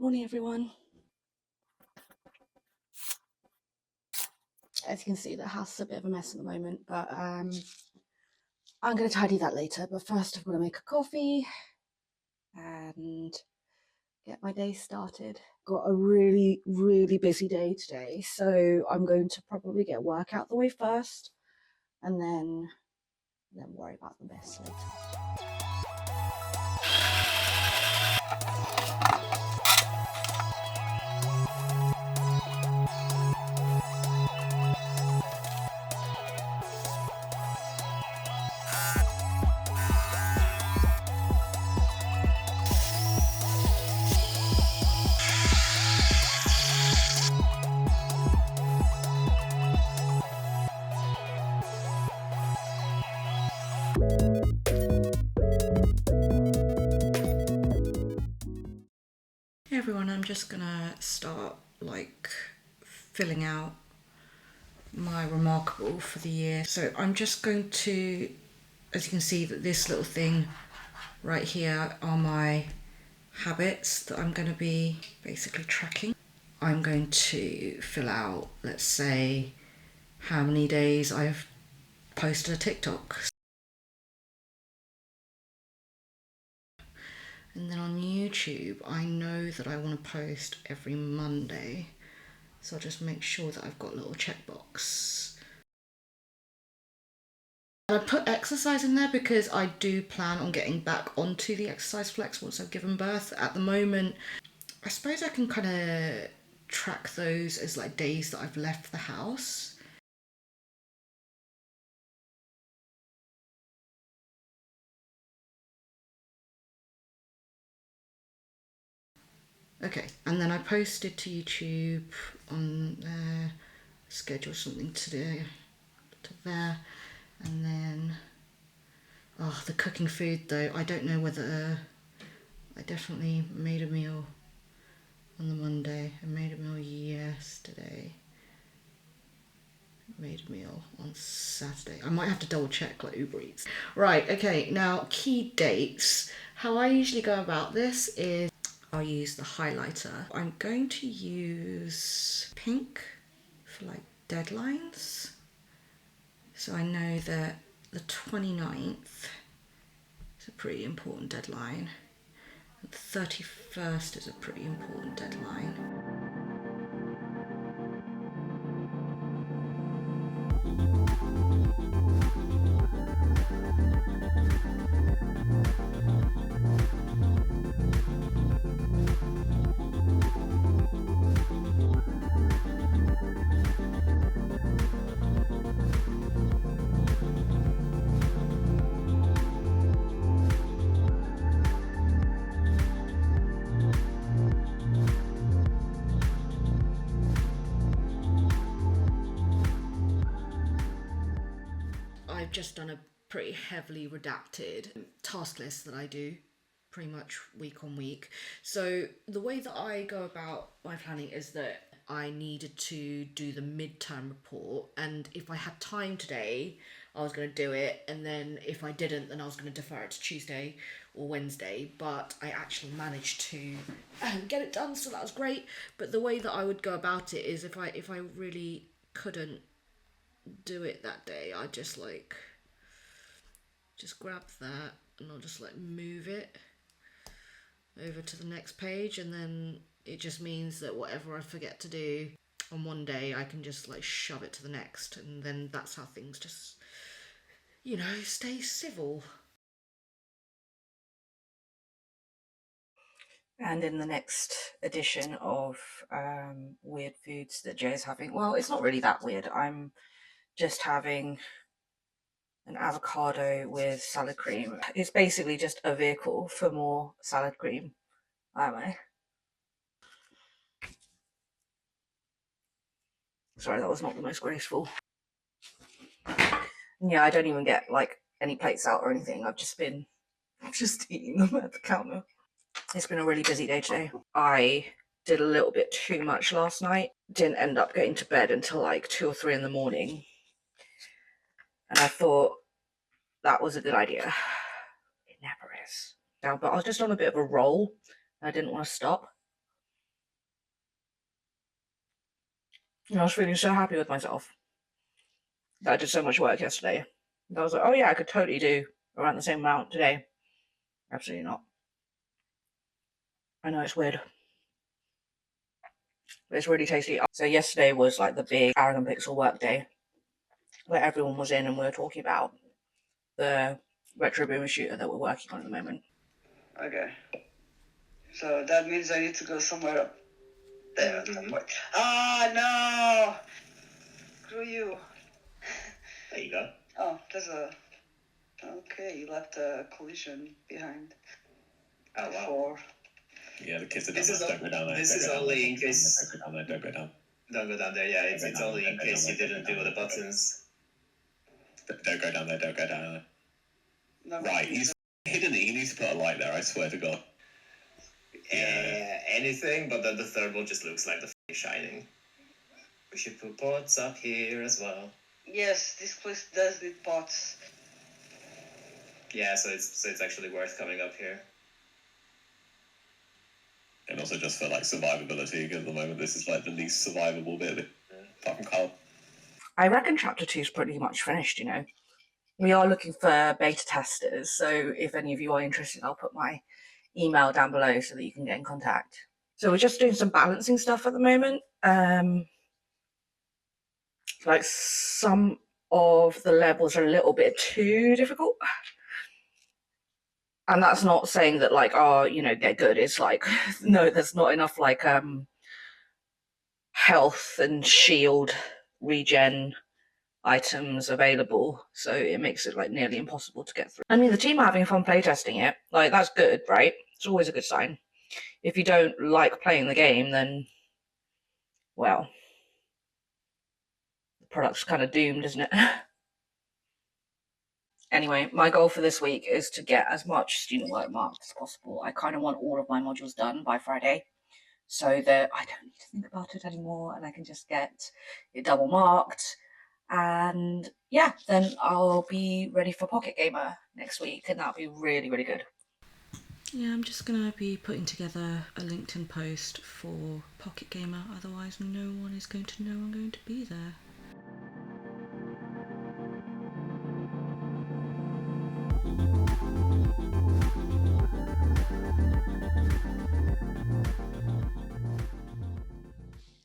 Morning everyone. As you can see, the house is a bit of a mess at the moment, but I'm going to tidy that later. But first I'm going to make a coffee and get my day started. Got a really busy day today, so I'm going to probably get work out the way first and then worry about the mess later. Hey everyone, I'm just gonna start filling out my remarkable for the year. So I'm just going to, as you can see, that this little thing right here are my habits that I'm going to be basically tracking. I'm going to fill out, let's say, how many days I've posted a TikTok. And then on YouTube, I know that I want to post every Monday. So I'll just make sure that I've got a little checkbox. I put exercise in there because I do plan on getting back onto the exercise flex once I've given birth. At the moment, I suppose I can kind of track those as like days that I've left the house. Okay, and then I posted to YouTube on there, schedule something to do to there, and then the cooking food though, I don't know whether I definitely made a meal on the Monday. I made a meal yesterday. Made a meal on Saturday. I might have to double check like Uber Eats. Right, okay, now key dates. How I usually go about this is I'll use the highlighter. I'm going to use pink for like deadlines. So I know that the 29th is a pretty important deadline. The 31st is a pretty important deadline. I've just done a pretty heavily redacted task list that I do pretty much week on week. So the way that I go about my planning is that I needed to do the midterm report, and if I had time today, I was going to do it, and then if I didn't, then I was going to defer it to Tuesday or Wednesday. But I actually managed to get it done, so that was great. But the way that I would go about it is if I really couldn't do it that day, I just grab that and I'll just move it over to the next page, and then it just means that whatever I forget to do on one day, I can just shove it to the next, and then that's how things just stay civil. And in the next edition of weird foods that Joe's having, well, it's not really that weird. I'm just having an avocado with salad cream. It's basically just a vehicle for more salad cream. Sorry, that was not the most graceful. Yeah, I don't even get any plates out or anything. I've just eating them at the counter. It's been a really busy day today. I did a little bit too much last night. Didn't end up getting to bed until 2 or 3 in the morning. And I thought that was a good idea. It never is. But I was just on a bit of a roll. I didn't want to stop. And I was feeling so happy with myself that I did so much work yesterday. And I was like, oh yeah, I could totally do around the same amount today. Absolutely not. I know it's weird, but it's really tasty. So yesterday was like the big Aragon Pixel work day where everyone was in and we were talking about the retro boomer shooter that we're working on at the moment. Okay. So that means I need to go somewhere up there at some point. Ah, no! Screw you. There you go. Oh, there's a... Okay, you left a collision behind. Oh, wow. Before. Yeah, the kids are down there. Don't go down there. This is only in case... Don't go down there. Don't go down. Don't go down there, yeah. It's only in case you didn't do the buttons. Don't go down there. Don't go down there. No, right, he's hidden it. He needs to put a light there, I swear to God. Yeah, anything, but then the third one just looks like the Shining. We should put pots up here as well. Yes, this place does need pots. Yeah, so it's actually worth coming up here. And also just for like survivability, because at the moment this is like the least survivable bit, apart from Carl. I reckon chapter 2 is pretty much finished, you know. We are looking for beta testers, so if any of you are interested, I'll put my email down below so that you can get in contact. So we're just doing some balancing stuff at the moment. Like some of the levels are a little bit too difficult. And that's not saying that like, oh, you know, they're good. It's like, no, there's not enough like health and shield regen items available, so it makes it like nearly impossible to get through. I mean, the team are having fun playtesting it. Like, that's good, right? It's always a good sign. If you don't like playing the game, then, well, the product's kind of doomed, isn't it? Anyway, my goal for this week is to get as much student work marked as possible. I kind of want all of my modules done by Friday so that I don't need to think about it anymore and I can just get it double marked. And yeah, then I'll be ready for Pocket Gamer next week and that'll be really, really good. Yeah, I'm just going to be putting together a LinkedIn post for Pocket Gamer, otherwise no one is going to know I'm going to be there.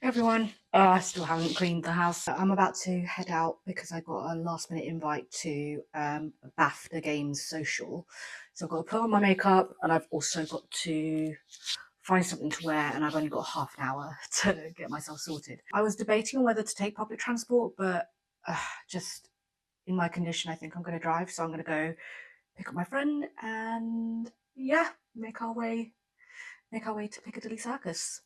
Everyone, I still haven't cleaned the house. I'm about to head out because I got a last minute invite to BAFTA Games social. So I've got to put on my makeup and I've also got to find something to wear and I've only got half an hour to get myself sorted. I was debating on whether to take public transport, but just in my condition, I think I'm going to drive. So I'm going to go pick up my friend and yeah, make our way to Piccadilly Circus.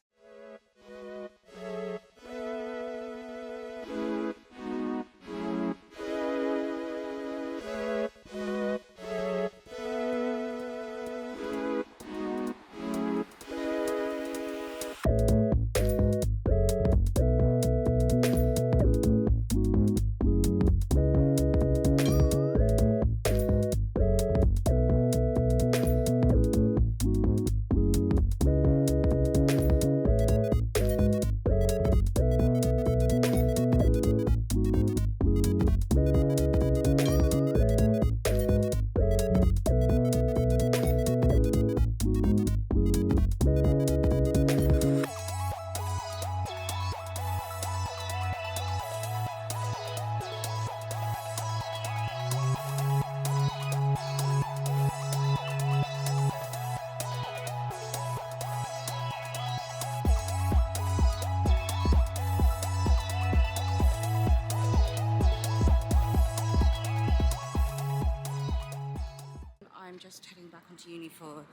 I'm just heading back onto uni for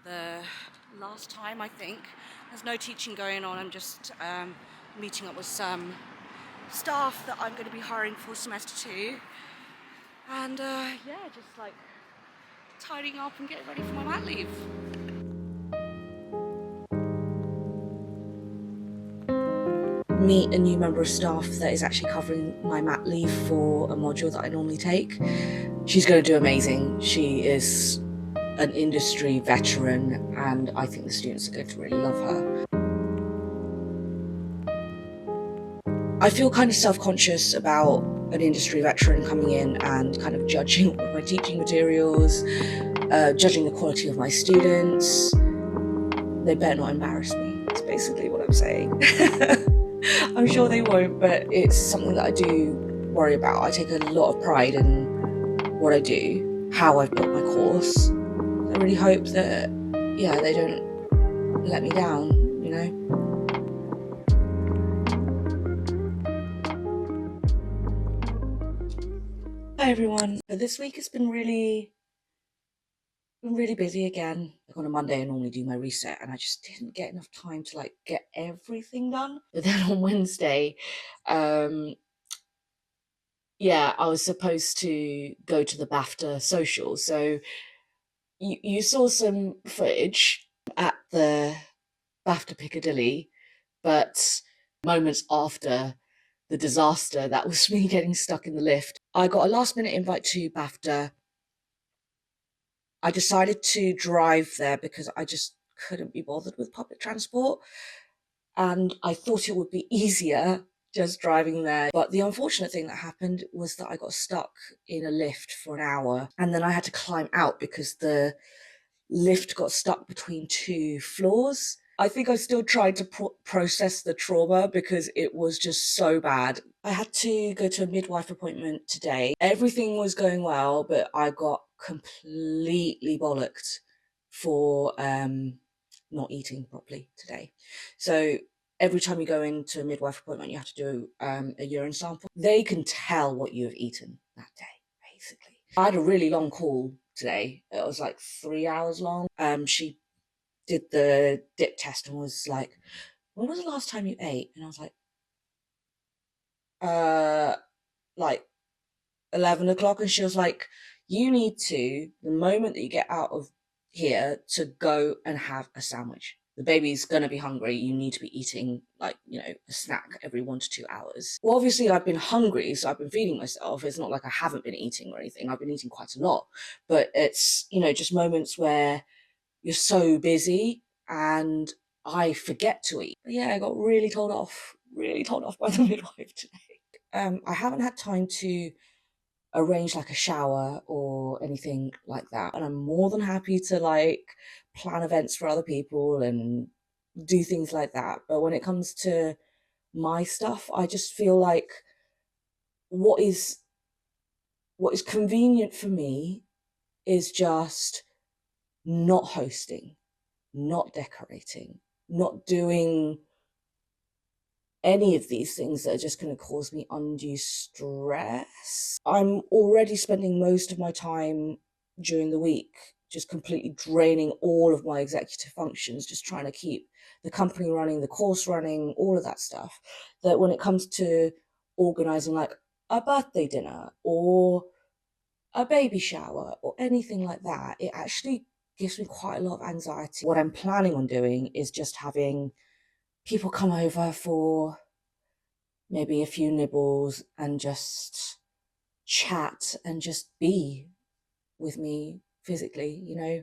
the last time, I think. There's no teaching going on. I'm just meeting up with some staff that I'm going to be hiring for semester 2. And yeah, just like tidying up and getting ready for my mat leave. Meet a new member of staff that is actually covering my mat leave for a module that I normally take. She's going to do amazing. She is an industry veteran and I think the students are going to really love her. I feel kind of self-conscious about an industry veteran coming in and kind of judging my teaching materials, judging the quality of my students. They better not embarrass me. That's basically what I'm saying. I'm sure they won't, but it's something that I do worry about. I take a lot of pride in what I do, how I've built my course. I really hope that, yeah, they don't let me down, you know? Hi everyone. This week has been really busy again. Like on a Monday I normally do my reset and I just didn't get enough time to like get everything done. But then on Wednesday, yeah, I was supposed to go to the BAFTA social. So you saw some footage at the BAFTA Piccadilly, but moments after the disaster that was me getting stuck in the lift, I got a last minute invite to BAFTA. I decided to drive there because I just couldn't be bothered with public transport. And I thought it would be easier just driving there. But the unfortunate thing that happened was that I got stuck in a lift for an hour and then I had to climb out because the lift got stuck between two floors. I think I still tried to process the trauma because it was just so bad. I had to go to a midwife appointment today. Everything was going well, but I got completely bollocked for not eating properly today. So every time you go into a midwife appointment, you have to do a urine sample. They can tell what you have eaten that day, basically. I had a really long call today. It was like 3 hours long. She did the dip test and was like, when was the last time you ate? And I was like 11 o'clock. And she was like, you need to, the moment that you get out of here, to go and have a sandwich. The baby's gonna be hungry. You need to be eating like, you know, a snack every 1 to 2 hours. Well, obviously I've been hungry, so I've been feeding myself. It's not like I haven't been eating or anything. I've been eating quite a lot, but it's, you know, just moments where you're so busy and I forget to eat. But yeah, I got really told off by the midwife today. I haven't had time to arrange like a shower or anything like that, and I'm more than happy to like plan events for other people and do things like that. But when it comes to my stuff, I just feel like what is convenient for me is just not hosting, not decorating, not doing any of these things that are just going to cause me undue stress. I'm already spending most of my time during the week just completely draining all of my executive functions, just trying to keep the company running, the course running, all of that stuff. That when it comes to organizing like a birthday dinner or a baby shower or anything like that, it actually gives me quite a lot of anxiety. What I'm planning on doing is just having people come over for maybe a few nibbles and just chat and just be with me physically, you know,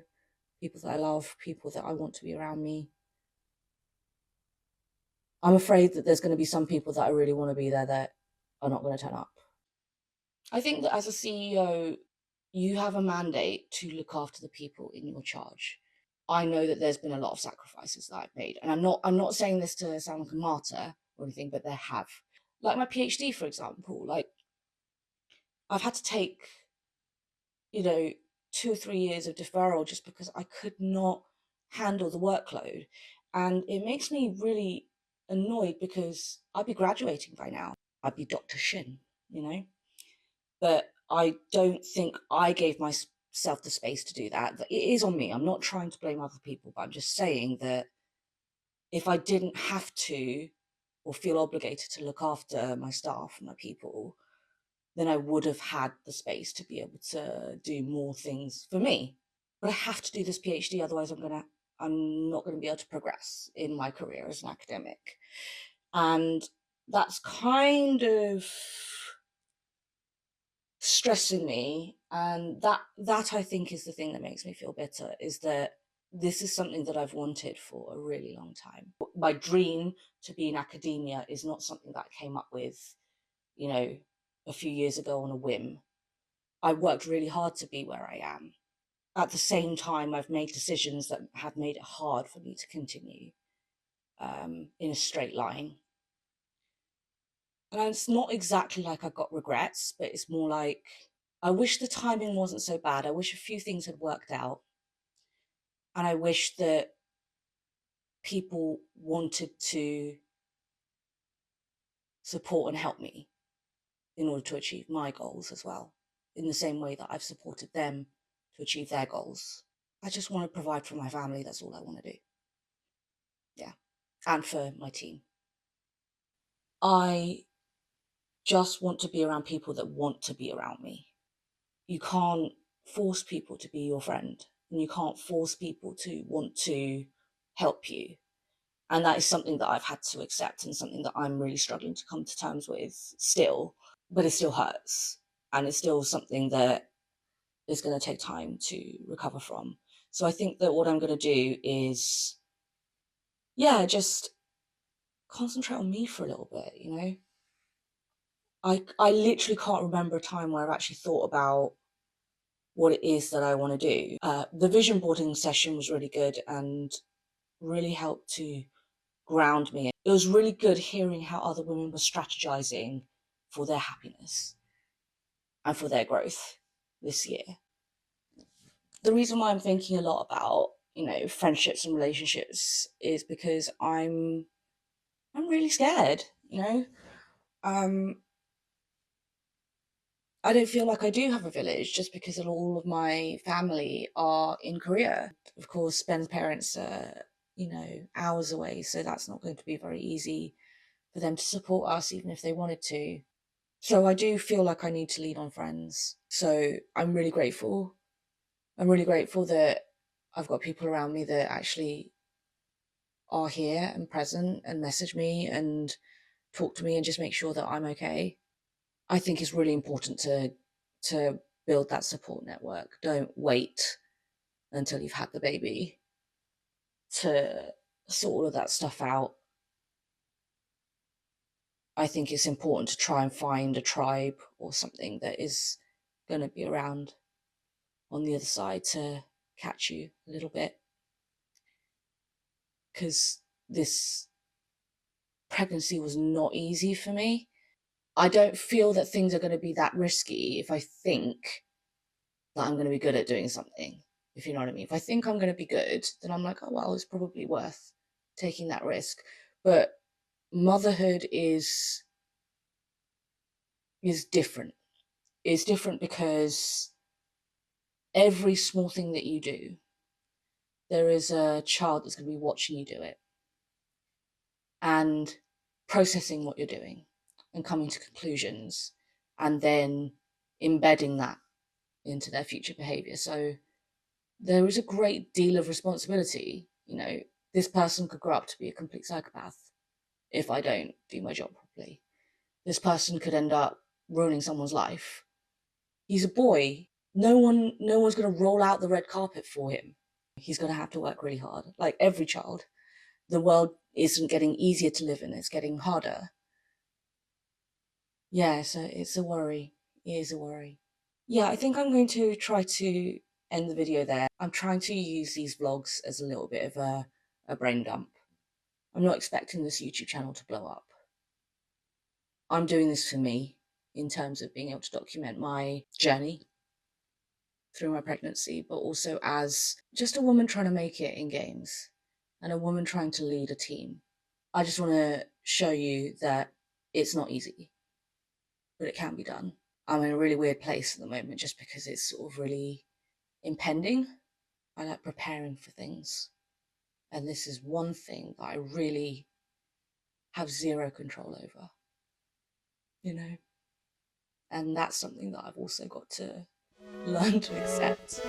people that I love, people that I want to be around me. I'm afraid that there's going to be some people that I really want to be there that are not going to turn up. I think that as a CEO, you have a mandate to look after the people in your charge. I know that there's been a lot of sacrifices that I've made, and I'm not saying this to sound like a martyr or anything, but there have. Like my PhD, for example, like I've had to take, you know, 2 or 3 years of deferral just because I could not handle the workload. And it makes me really annoyed because I'd be graduating by now. I'd be Dr. Shin, you know? But I don't think I gave myself the space to do that. It is on me. I'm not trying to blame other people, but I'm just saying that if I didn't have to or feel obligated to look after my staff and my people, then I would have had the space to be able to do more things for me. But I have to do this PhD, otherwise I'm not gonna be able to progress in my career as an academic. And that's kind of stressing me. And that I think is the thing that makes me feel bitter, is that this is something that I've wanted for a really long time. My dream to be in academia is not something that I came up with, you know, a few years ago on a whim. I worked really hard to be where I am. At the same time, I've made decisions that have made it hard for me to continue in a straight line. And it's not exactly like I've got regrets, but it's more like, I wish the timing wasn't so bad. I wish a few things had worked out. And I wish that people wanted to support and help me in order to achieve my goals as well, in the same way that I've supported them to achieve their goals. I just want to provide for my family. That's all I want to do. Yeah. And for my team. I just want to be around people that want to be around me. You can't force people to be your friend, and you can't force people to want to help you. And that is something that I've had to accept, and something that I'm really struggling to come to terms with still, but it still hurts. And it's still something that is going to take time to recover from. So I think that what I'm going to do is, yeah, just concentrate on me for a little bit, you know? I literally can't remember a time where I've actually thought about what it is that I want to do. The vision boarding session was really good and really helped to ground me. It was really good hearing how other women were strategizing for their happiness and for their growth this year. The reason why I'm thinking a lot about, you know, friendships and relationships is because I'm really scared, you know? I don't feel like I do have a village just because all of my family are in Korea. Of course, Ben's parents are, you know, hours away, so that's not going to be very easy for them to support us, even if they wanted to. So I do feel like I need to lean on friends. So I'm really grateful. I'm really grateful that I've got people around me that actually are here and present and message me and talk to me and just make sure that I'm okay. I think it's really important to build that support network. Don't wait until you've had the baby to sort all of that stuff out. I think it's important to try and find a tribe or something that is going to be around on the other side to catch you a little bit. Because this pregnancy was not easy for me. I don't feel that things are going to be that risky if I think that I'm going to be good at doing something, if you know what I mean. If I think I'm going to be good, then I'm like, oh, well, it's probably worth taking that risk. But motherhood is different. It's different because every small thing that you do, there is a child that's going to be watching you do it and processing what you're doing and coming to conclusions and then embedding that into their future behavior. So there is a great deal of responsibility. You know, this person could grow up to be a complete psychopath if I don't do my job properly. This person could end up ruining someone's life. He's a boy. No one's going to roll out the red carpet for him. He's going to have to work really hard, like every child. The world isn't getting easier to live in, it's getting harder. Yeah, so it's a worry. It is a worry. Yeah, I think I'm going to try to end the video there. I'm trying to use these vlogs as a little bit of a brain dump. I'm not expecting this YouTube channel to blow up. I'm doing this for me in terms of being able to document my journey through my pregnancy, but also as just a woman trying to make it in games and a woman trying to lead a team. I just want to show you that it's not easy, but it can be done. I'm in a really weird place at the moment just because it's sort of really impending. I like preparing for things. And this is one thing that I really have zero control over, you know? And that's something that I've also got to learn to accept.